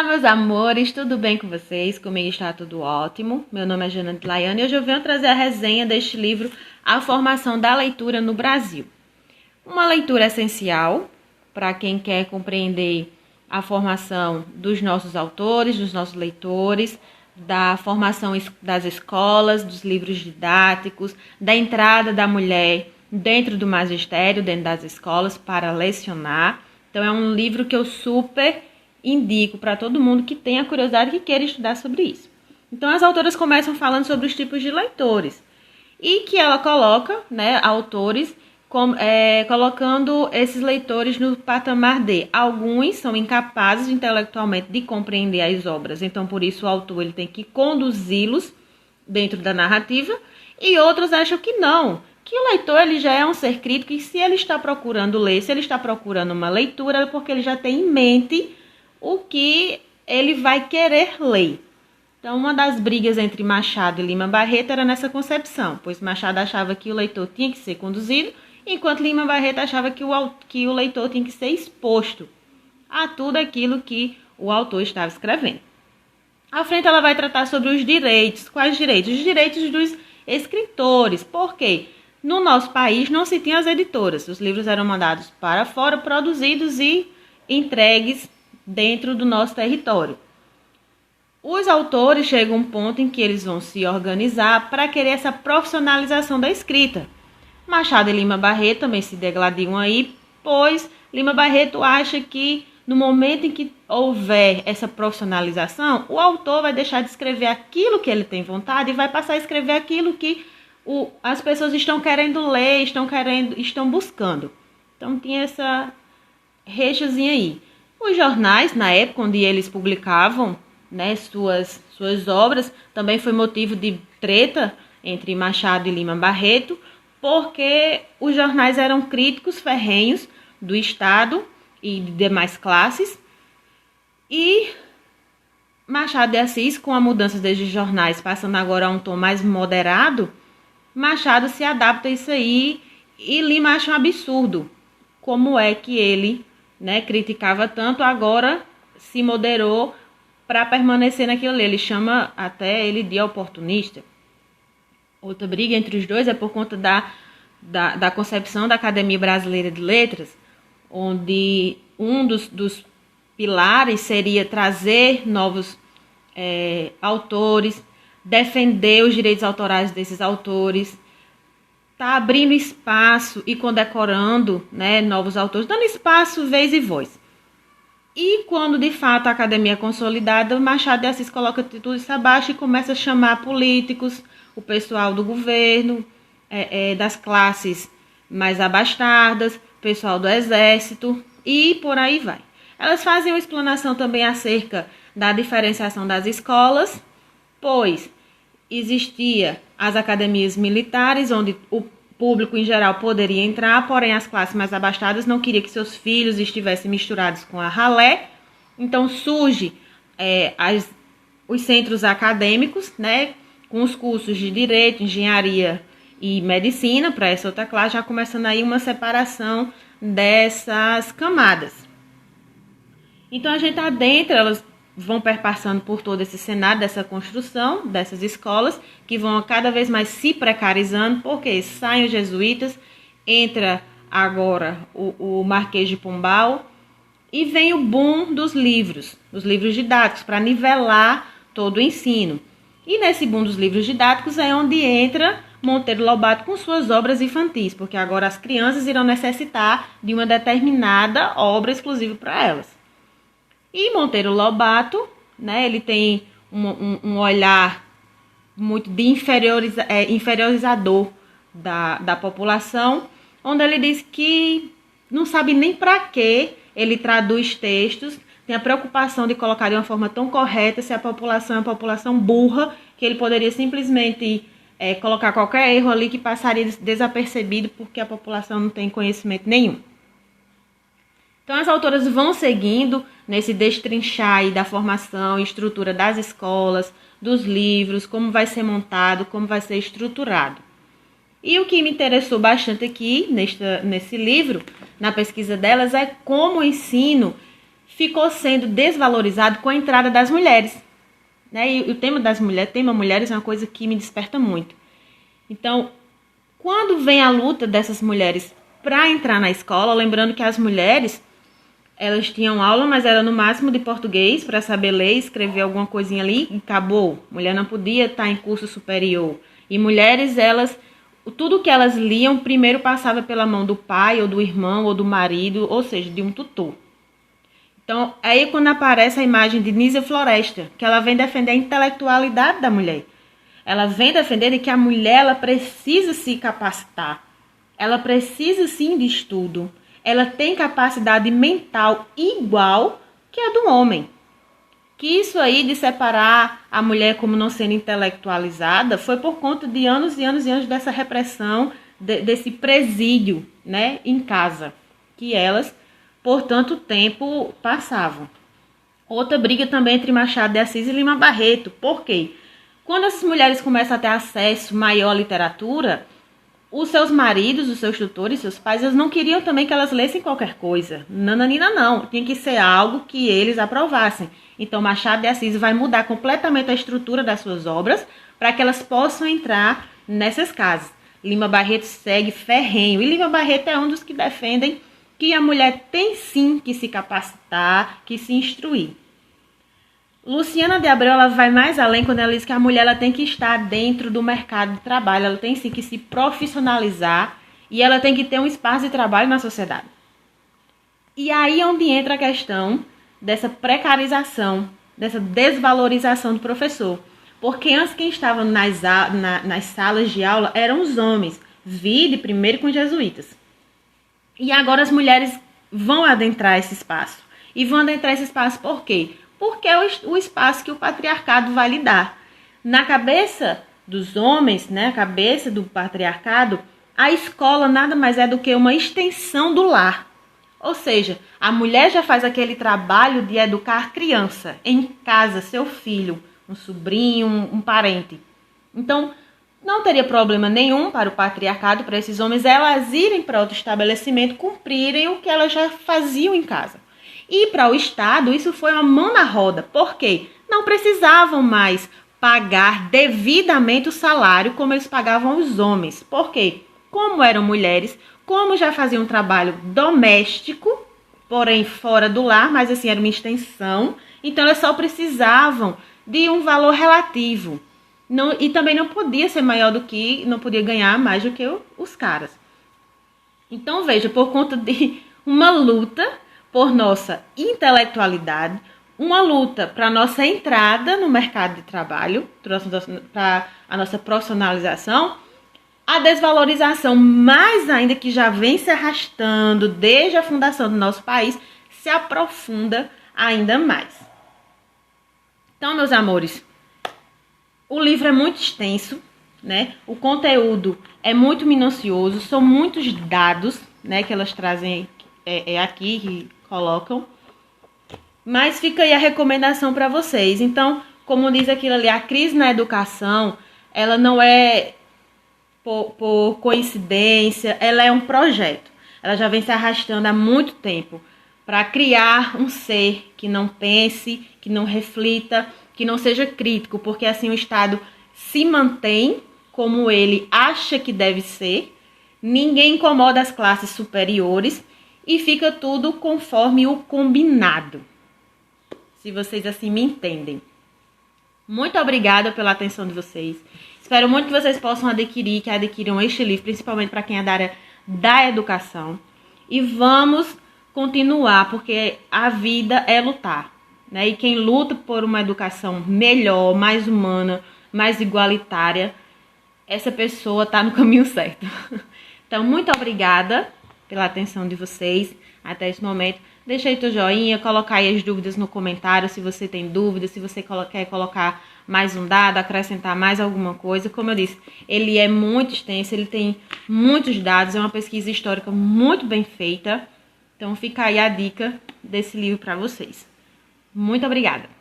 Olá, meus amores, tudo bem com vocês? Comigo está tudo ótimo. Meu nome é Janete Laiane e hoje eu venho trazer a resenha deste livro, A Formação da Leitura no Brasil. Uma leitura essencial para quem quer compreender a formação dos nossos autores, dos nossos leitores, da formação das escolas, dos livros didáticos, da entrada da mulher dentro do magistério, dentro das escolas, para lecionar. Então, é um livro que eu super indico para todo mundo que tenha curiosidade e que queira estudar sobre isso. Então, as autoras começam falando sobre os tipos de leitores e que ela coloca, autores, colocando esses leitores no patamar de alguns são incapazes intelectualmente de compreender as obras, então por isso o autor ele tem que conduzi-los dentro da narrativa, e outros acham que não, que o leitor ele já é um ser crítico e se ele está procurando ler, se ele está procurando uma leitura, é porque ele já tem em mente o que ele vai querer ler. Então, uma das brigas entre Machado e Lima Barreto era nessa concepção, pois Machado achava que o leitor tinha que ser conduzido, enquanto Lima Barreto achava que o leitor tinha que ser exposto a tudo aquilo que o autor estava escrevendo. À frente, ela vai tratar sobre os direitos. Quais direitos? Os direitos dos escritores. Por quê? No nosso país não se tinha as editoras. Os livros eram mandados para fora, produzidos e entregues dentro do nosso território. Os autores chegam a um ponto em que eles vão se organizar para querer essa profissionalização da escrita. Machado e Lima Barreto também se degladiam aí, pois Lima Barreto acha que no momento em que houver essa profissionalização, o autor vai deixar de escrever aquilo que ele tem vontade e vai passar a escrever aquilo que as pessoas estão querendo ler, estão buscando. Então tinha essa reixazinha aí. Os jornais, na época onde eles publicavam suas obras, também foi motivo de treta entre Machado e Lima Barreto, porque os jornais eram críticos ferrenhos do Estado e de demais classes, e Machado de Assis, com a mudança desde jornais, passando agora a um tom mais moderado, Machado se adapta a isso aí e Lima acha um absurdo. Como é que ele criticava tanto, agora se moderou para permanecer naquilo ali. Ele chama até ele de oportunista. Outra briga entre os dois é por conta da concepção da Academia Brasileira de Letras, onde um dos pilares seria trazer novos autores, defender os direitos autorais desses autores, tá abrindo espaço e condecorando novos autores, dando espaço, vez e voz. E quando de fato a academia é consolidada, Machado de Assis coloca tudo isso abaixo e começa a chamar políticos, o pessoal do governo, das classes mais abastadas, pessoal do exército e por aí vai. Elas fazem uma explanação também acerca da diferenciação das escolas, pois existia as academias militares, onde o público em geral poderia entrar, porém as classes mais abastadas não queriam que seus filhos estivessem misturados com a ralé. Então surge os centros acadêmicos, com os cursos de Direito, Engenharia e Medicina, para essa outra classe, já começando aí uma separação dessas camadas. Então a gente adentra, elas vão perpassando por todo esse cenário dessa construção, dessas escolas, que vão cada vez mais se precarizando, porque saem os jesuítas, entra agora o Marquês de Pombal, e vem o boom dos livros didáticos, para nivelar todo o ensino. E nesse boom dos livros didáticos é onde entra Monteiro Lobato com suas obras infantis, porque agora as crianças irão necessitar de uma determinada obra exclusiva para elas. E Monteiro Lobato, ele tem um olhar muito de inferiorizador da população, onde ele diz que não sabe nem para que ele traduz textos, tem a preocupação de colocar de uma forma tão correta se a população é uma população burra, que ele poderia simplesmente colocar qualquer erro ali que passaria desapercebido porque a população não tem conhecimento nenhum. Então, as autoras vão seguindo nesse destrinchar aí da formação e estrutura das escolas, dos livros, como vai ser montado, como vai ser estruturado. E o que me interessou bastante aqui, nesse livro, na pesquisa delas, é como o ensino ficou sendo desvalorizado com a entrada das mulheres. Né? E o tema das mulheres, tema mulheres é uma coisa que me desperta muito. Então, quando vem a luta dessas mulheres para entrar na escola, lembrando que as mulheres, elas tinham aula, mas era no máximo de português, para saber ler, escrever alguma coisinha ali e acabou. Mulher não podia estar em curso superior. E mulheres, elas, tudo que elas liam, primeiro passava pela mão do pai, ou do irmão, ou do marido, ou seja, de um tutor. Então, aí quando aparece a imagem de Nízia Floresta, que ela vem defender a intelectualidade da mulher. Ela vem defender de que a mulher ela precisa se capacitar. Ela precisa sim de estudo. Ela tem capacidade mental igual que a do homem. Que isso aí de separar a mulher como não sendo intelectualizada foi por conta de anos e anos e anos dessa repressão, desse presídio, né, em casa, que elas por tanto tempo passavam. Outra briga também entre Machado de Assis e Lima Barreto. Por quê? Quando essas mulheres começam a ter acesso maior à literatura, os seus maridos, os seus tutores, seus pais, eles não queriam também que elas lessem qualquer coisa. Nananina não. Tinha que ser algo que eles aprovassem. Então Machado de Assis vai mudar completamente a estrutura das suas obras para que elas possam entrar nessas casas. Lima Barreto segue ferrenho. E Lima Barreto é um dos que defendem que a mulher tem sim que se capacitar, que se instruir. Luciana de Abreu ela vai mais além quando ela diz que a mulher ela tem que estar dentro do mercado de trabalho, ela tem sim que se profissionalizar e ela tem que ter um espaço de trabalho na sociedade. E aí é onde entra a questão dessa precarização, dessa desvalorização do professor. Porque antes quem estava nas salas de aula eram os homens, vide primeiro com os jesuítas. E agora as mulheres vão adentrar esse espaço. E vão adentrar esse espaço por quê? Porque é o espaço que o patriarcado vai lhe dar. Na cabeça dos homens, né, a cabeça do patriarcado, a escola nada mais é do que uma extensão do lar. Ou seja, a mulher já faz aquele trabalho de educar a criança em casa, seu filho, um sobrinho, um parente. Então, não teria problema nenhum para o patriarcado, para esses homens, elas irem para outro estabelecimento, cumprirem o que elas já faziam em casa. E para o Estado, isso foi uma mão na roda. Por quê? Não precisavam mais pagar devidamente o salário como eles pagavam os homens. Por quê? Como eram mulheres, como já faziam um trabalho doméstico, porém fora do lar, mas assim era uma extensão, então elas só precisavam de um valor relativo. Não, e também não podia ser maior do que, não podia ganhar mais do que os caras. Então veja, por conta de uma luta por nossa intelectualidade, uma luta para nossa entrada no mercado de trabalho, para a nossa profissionalização, a desvalorização mais ainda que já vem se arrastando desde a fundação do nosso país, se aprofunda ainda mais. Então, meus amores, o livro é muito extenso, né? O conteúdo é muito minucioso, são muitos dados, né, que elas trazem aqui, que colocam. Mas fica aí a recomendação para vocês. Então, como diz aquilo ali, a crise na educação, ela não é por coincidência, ela é um projeto. Ela já vem se arrastando há muito tempo para criar um ser que não pense, que não reflita, que não seja crítico, porque assim o Estado se mantém como ele acha que deve ser, ninguém incomoda as classes superiores e fica tudo conforme o combinado. Se vocês assim me entendem. Muito obrigada pela atenção de vocês. Espero muito que vocês possam adquirir, que adquiram este livro, principalmente para quem é da área da educação. E vamos continuar, porque a vida é lutar, né? E quem luta por uma educação melhor, mais humana, mais igualitária, essa pessoa está no caminho certo. Então, muito obrigada pela atenção de vocês até esse momento. Deixa aí teu joinha, coloca aí as dúvidas no comentário, se você tem dúvidas, se você quer colocar mais um dado, acrescentar mais alguma coisa. Como eu disse, ele é muito extenso, ele tem muitos dados, é uma pesquisa histórica muito bem feita. Então fica aí a dica desse livro para vocês. Muito obrigada!